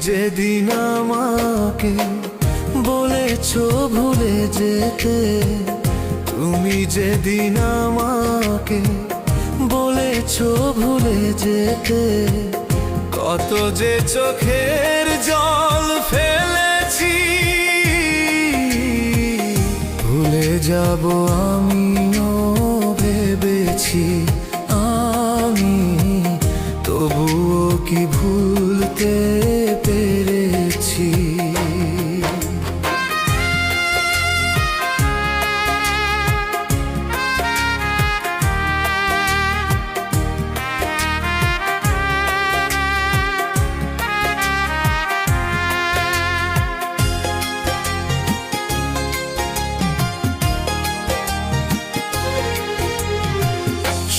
যেদিন আমাকে বলেছো ভুলে যেতে, তুমি যেদিন আমাকে বলেছো ভুলে যেতে, কত যে চোখের জল ফেলেছি। ভুলে যাব আমিও ভেবেছি আমি, তবুও কি ভুলতে পেরেছি।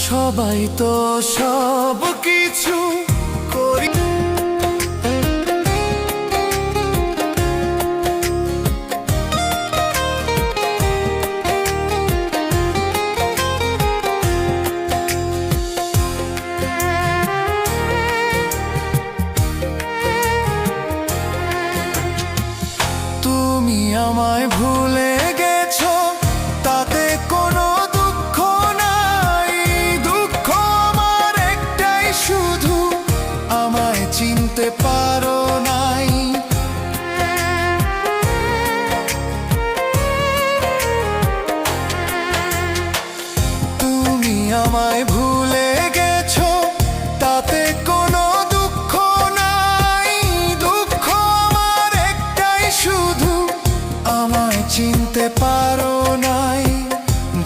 সবাই তো সব কিছু করি, তুমি আমায় ভুলে গেছো তাতে কোনো দুঃখ নাই। দুঃখ আমার একটাই শুধু, আমায় চিনতে পারো নাই। তুমি আমায় ভুলে গেছো তাতে কোনো দুঃখ নাই। দুঃখ আমার একটাই শুধু, আমায় চিনতে পারো নাই।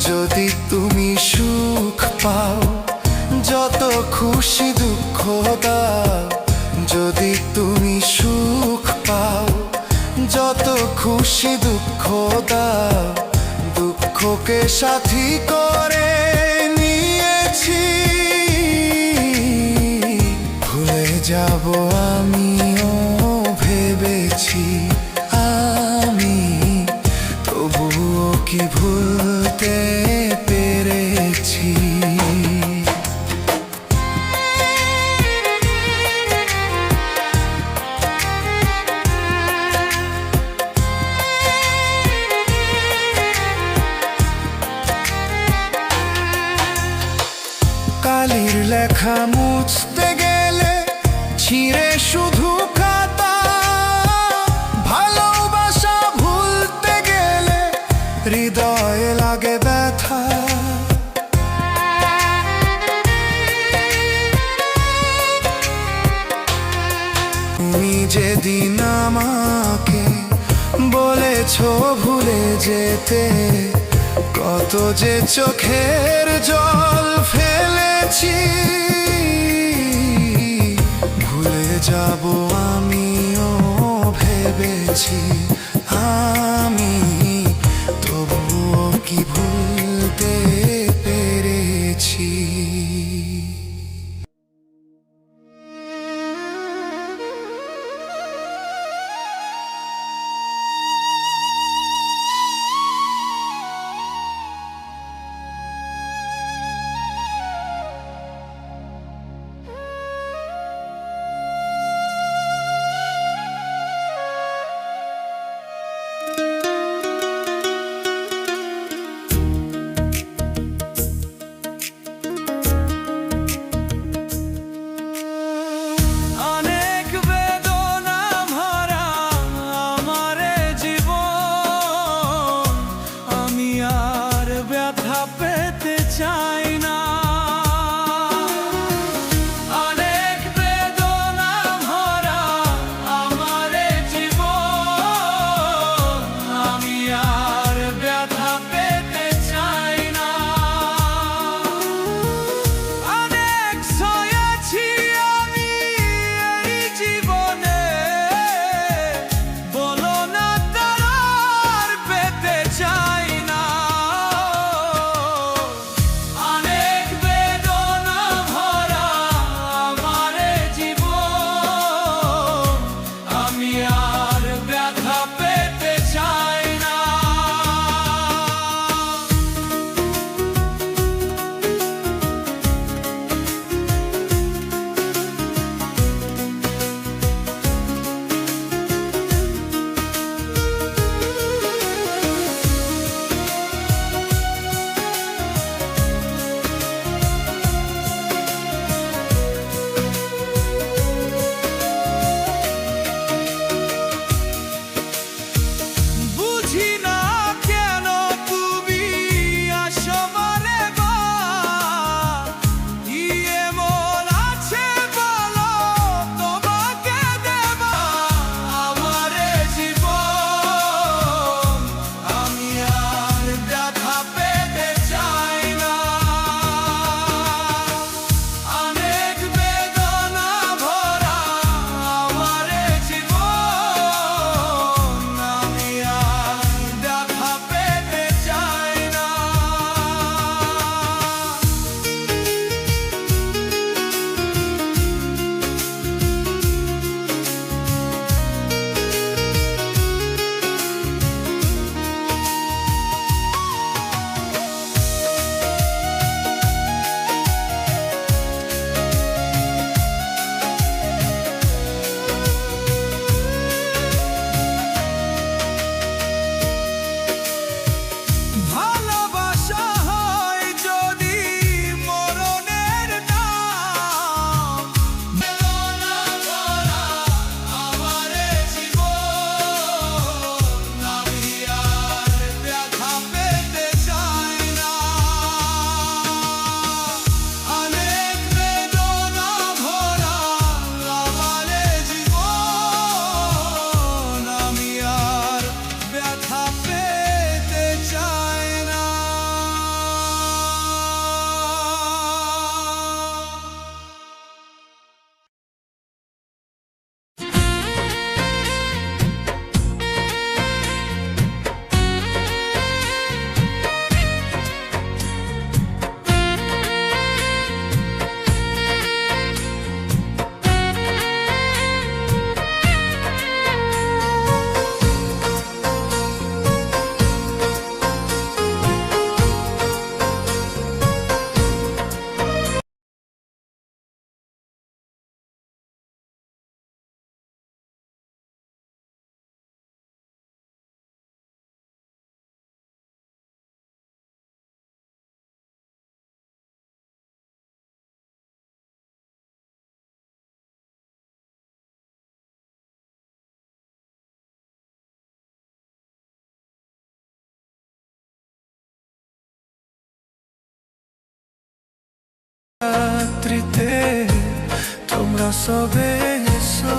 যদি তুমি সুখ পাও, যত খুশি দুঃখ দাও। যদি তুমি সুখ পাও, যত খুশি দুঃখ দাও। দুঃখকে সাথী করে নিয়েছি, ভুলে যাব আমিও ভেবেছি আমি, তবুও কি ভুলতে পেরেছি। কালির লেখা মুছতে গেলে ছিঁড়ে শুধু খাতা, ভালোবাসা ভুলতে গেলে হৃদয়ে লাগে ব্যথা। তুমি যেদিন আমাকে বলেছো ভুলে যেতে, কত যে চোখের জল ফেলেছি। ভুলে যাব আমিও ভেবেছি আমি, তবুও কি ভুলতে পেরেছি। সবে এসো।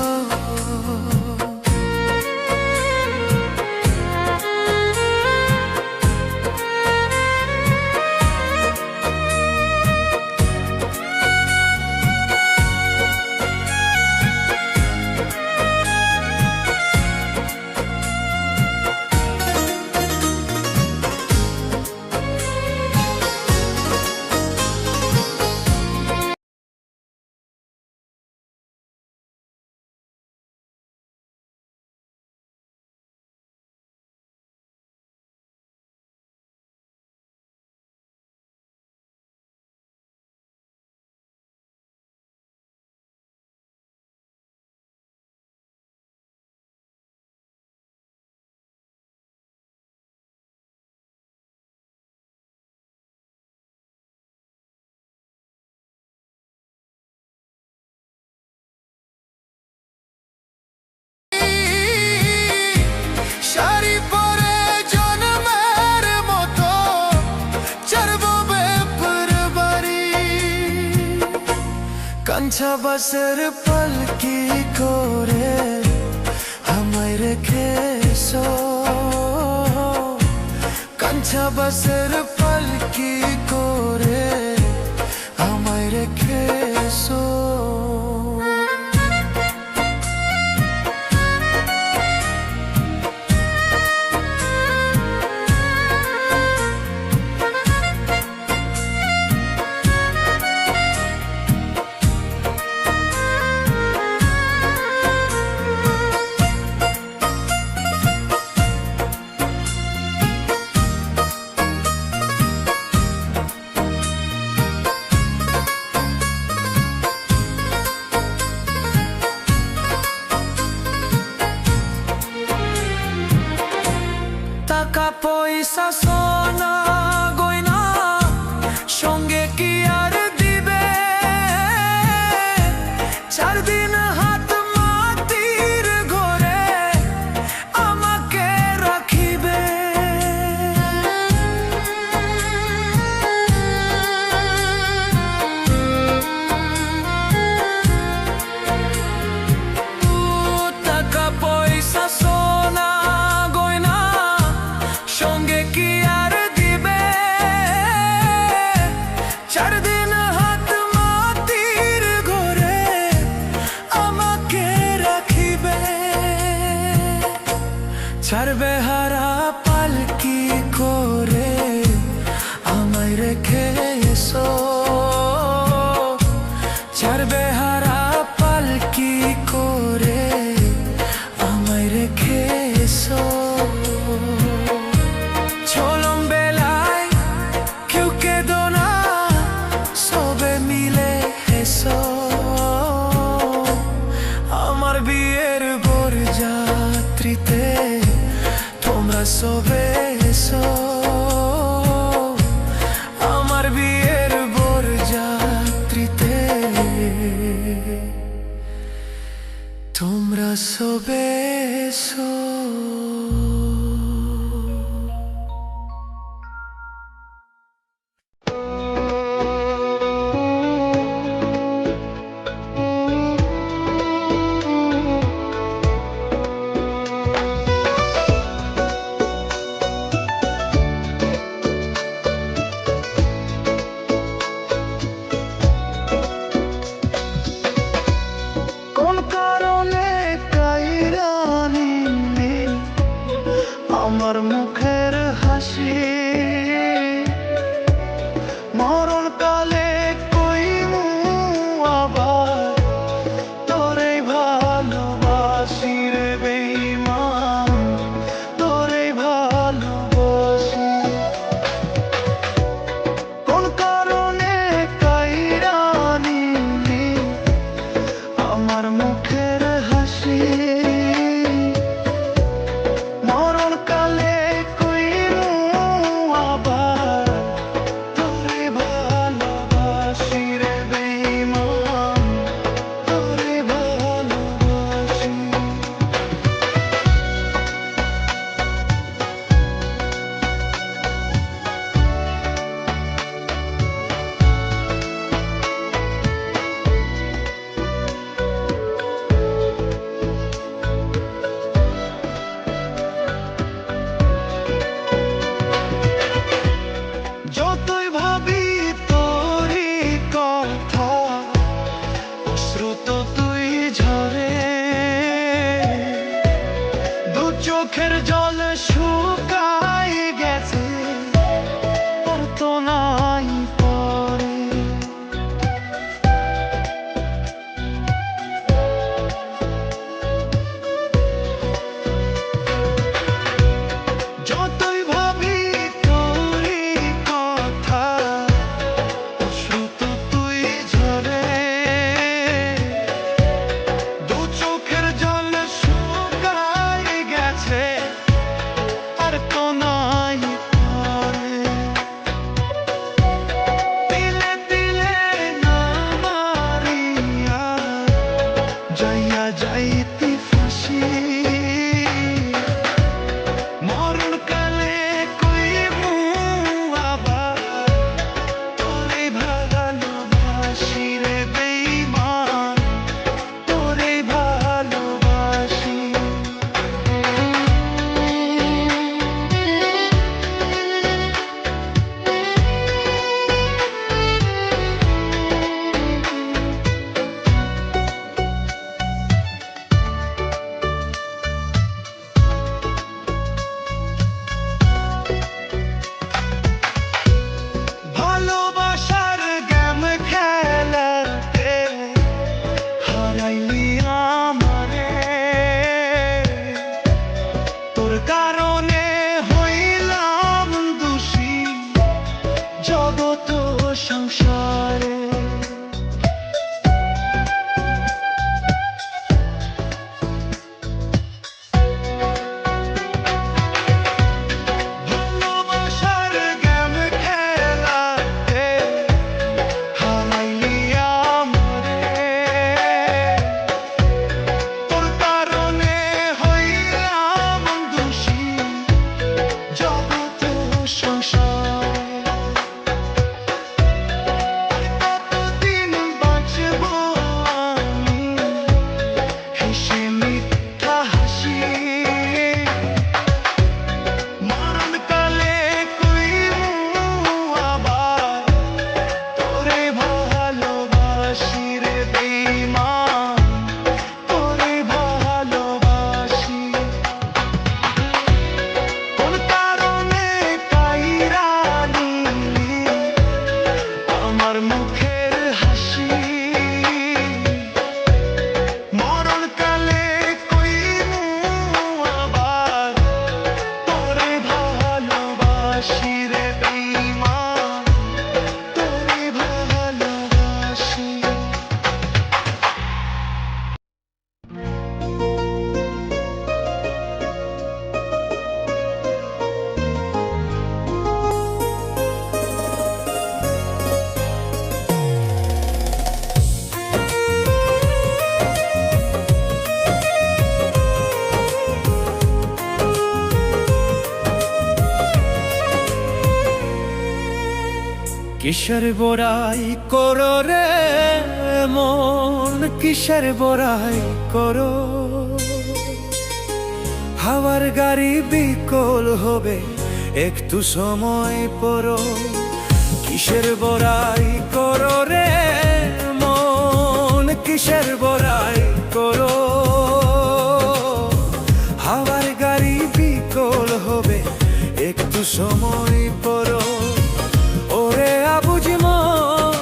কাঞ্চা বাসের পালকি করে আমায় রেখেছো, কাঞ্চা বাসের পালকি করে আমায় রেখেছো। টাকা পয়সা সোনা গয়না সঙ্গে কি আর দিবে, 4 দিন হাত মাটির ঘরে আমাকে রাখিবে। টাকা পয়সা সোনা গয়না সঙ্গে কি আর দিবে, 4 দিন হাত মাটির ঘরে আমাকে রাখিবে। ছাড়বে হারা পালকি করে আমায় রেখে এসো, ছাড়বে হারা পালকি করে আমায় রেখে এসো। চলম বেলায় কেউ কেঁদো না, সবে মিলে এসো। আমার বিয়ের বরযাত্রীতে তোমরা সবে এসো, আমার বিয়ের বরযাত্রীতে তোমরা সবে এসো। কোন কারণে কাইরা নিলি চোখের জল শুকায় গেছে, আর তো নাই পরে। যতই ভাবি তোরই কথা, অশ্রু তো তুই ঝরে। দু চোখের জল শুকায় গেছে, আর তো নাই পরে। তিলে তিলে না মারিয়া যাইয়া যাইতি ফাঁসি, মরণ কালে কইবো আবার তোরে ভালোবাসি রে বেঈমান, তোরে ভালোবাসি। ভালোবাসার গেম খেলাতে হারাইলি আমারে, তোর কারণে হইলাম দোষী জগত সংসারে। ভালোবাসার গেম খেলাতে হারাইলি আমারে, তোর কারণে হইলাম দোষী জগত সংসারে। কতদিন বাঁচব আমি হেসে মিথ্যা হাসি, মরণ কালে কইবো আবার তোরে ভালোবাসি রে বেঈমান, তোরে ভালোবাসি। কোন কারণে কাইরা নিলি আমার মুখের হাসি, মরণ কালে কইবো আবার তোরে ভালোবাসি রে বেঈমান, তোরে ভালোবাসি। কিসের বড়াই করো রে মন, কিসের বড়াই করো? হাওয়ার গাড়ি বিকল হবে একটু সময় পরো। কিসের বড়াই করো রে মন, কিসের বড়াই করো? হাওয়ার গাড়ি বিকল হবে একটু সময় পরো। ওরে আবুঝি মন,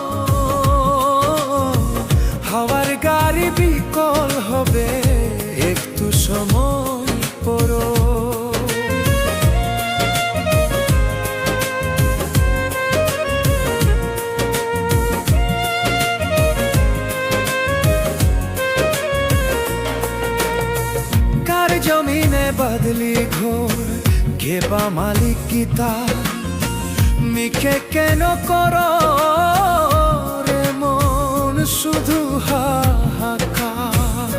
হাওয়ার গাড়ি বিকল হবে একটু সময় পরো। কার জমিনে বদলি ঘোর, ঘেবা মালিক গীতা মিখে কেন করো রে মন শুধু হাহাকার?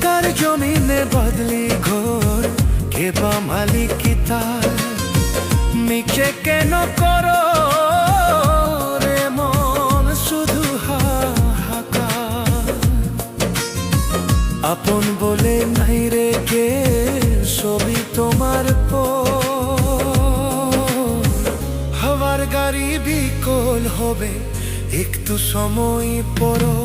কার জমিনে বদলি ঘোর, ঘেবা মালিক গীতা মিখে কেন করো রে মন শুধু হাহাকার? আপন বলে নাই রে কে ছবি তোমার হাওয়ার গাড়ি বিকল হবে একটু সময় পড়ো।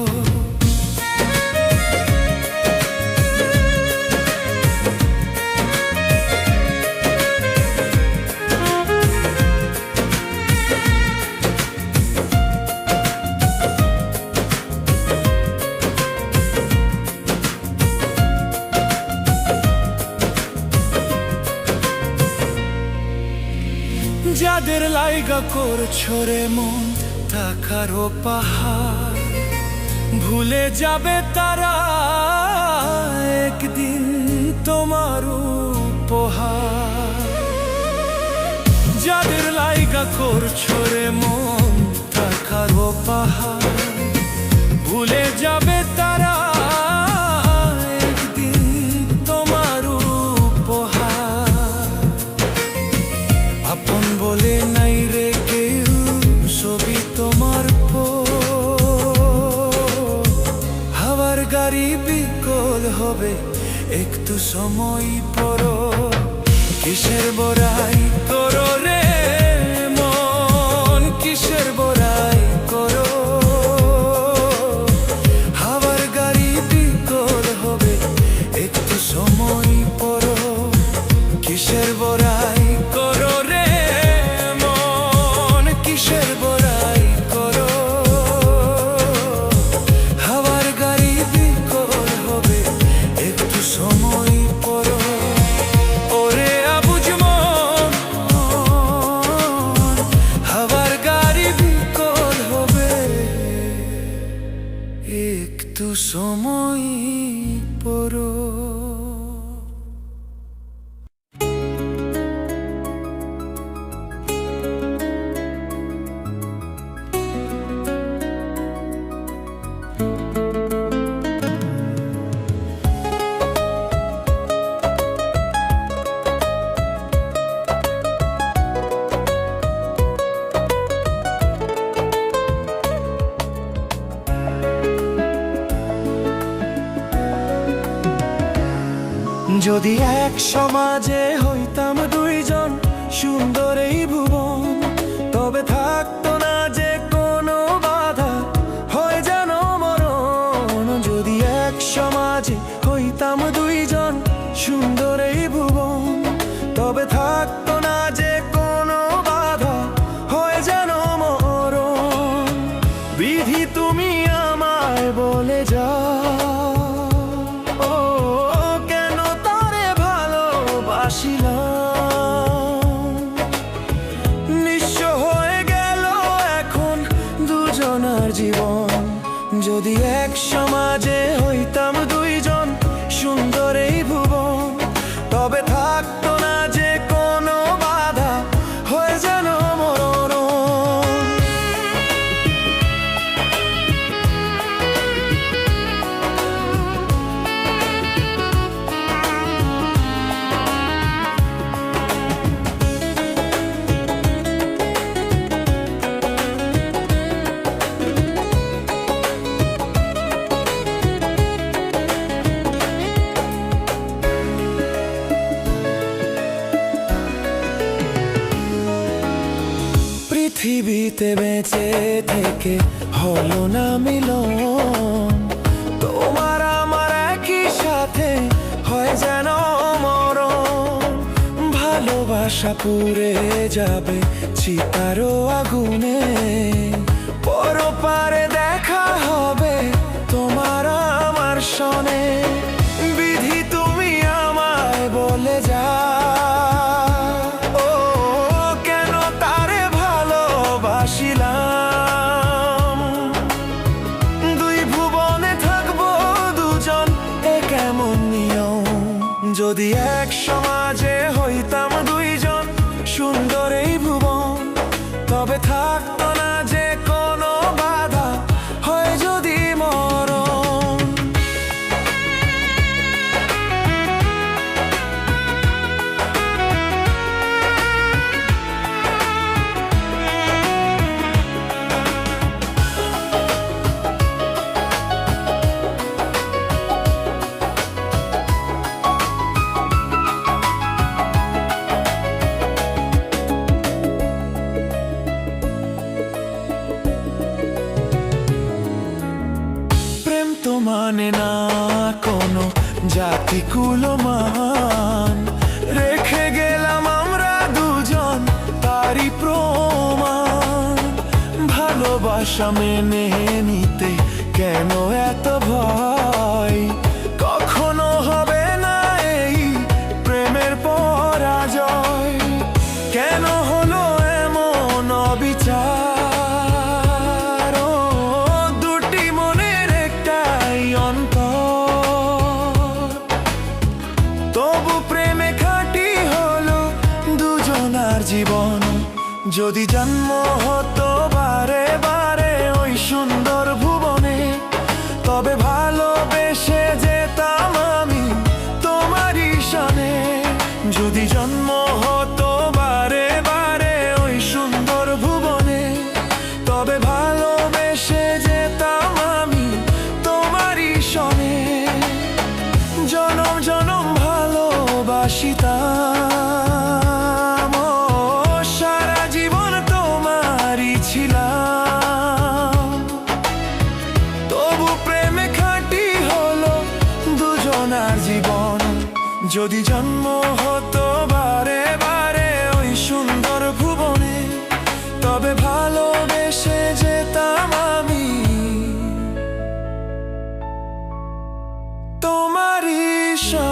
যাদের লাইগা করছো রে মন টাকারও পাহাড়, ভুলে যাবে তারা একদিন তোমার উপহার। যাদের লাইগা করছো রে মন টাকারও পাহাড়, ভুলে যাবে তারা একদিন তোমার উপহার। আপন বলে নাই রে কেউ, ছবি তোমার হাওয়ার গাড়ি বিকল হবে, একটু সময় পড়ো। কিসের বড়াই করো রে মন, কিসের বড়াই করো। হাওয়ার গাড়ি বিকল হবে, একটু সময় পড়ো। কিসের বড়াই করো রে মন, কিসের বড়াই করো। হাওয়ার গাড়ি বিকল হবে, একটু সময় পড়ো। ওরে আবুঝ মন, হাওয়ার গাড়ি বিকল হবে, একটু সময় পড়ো। যদি এক সমাজে হইতাম দুইজন সুন্দর এই ভুবন, তবে থাকতো না যে কোনো বাধা, হয় যেন মরণ। যদি এক সমাজে হইতাম দুইজন সুন্দর এই ভুবন, তবে থাকতো না যে কোনো বাধা, হয় যেন মরণ। বিধি তুমি আমায় বলে যাও, নিঃস্ব হয়ে গেল এখন দুজনার জীবন। যদি এক সমাজে হইতাম দুইজন সুন্দর এই ভুবন, তবে থাকতো না যে কোনো বাধা, হয়ে যেন মরণ। পৃথিবীতে বেঁচে থেকে হলো না মিলন, তোমার আমার একই সাথে হয় যেন মরণ। ভালোবাসা পুড়ে যাবে চিতারও আগুনে, পরপারে দেখা হবে তোমার আমার সনে। বিধি তুমি আমায় বলে যাও, কেন তারে ভালোবাসিলাম। দুই ভুবনে থাকবো দুজন, এ কেমন নিয়ম। যদি এক সমাজে হইতাম দুইজন সুন্দর এই ভুবন, তবে থাকতো না যে কোনো বাধা, হয় যদি মরণ। মানে না কোনো জাতি কুলমান, রেখে গেলাম আমরা দুজন তারই প্রমাণ। ভালোবাসা মেনে নিতে কেন এত ভয়, কখনো হবে না এই প্রেমের পরাজয়। কেন হলো এমন অবিচার, দুটি মনের একটাই অন্তর, তবু প্রেমে খাঁটি হলো দুজনার জীবন। যদি জন্ম হতো বারে বারে ওই সুন্দর ভুবনে, তবে ভালোবেসে যেতাম আমি তোমারই শানে। যদি জন্ম হতো বারে বারে ওই সুন্দর ভুবনে, তবে ভালোবেসে যেতাম আমি তোমারই শানে। জনম জনম ভালোবাসিতাম, সারা জীবন তোমারই ছিলাম, তবু প্রেমে খাঁটি হলো দুজনার জীবন। যদি জন্ম হতো বারে বারে ওই সুন্দর ভুবনে, তবে ভালোবেসে যেতাম আমি তোমারই শানে।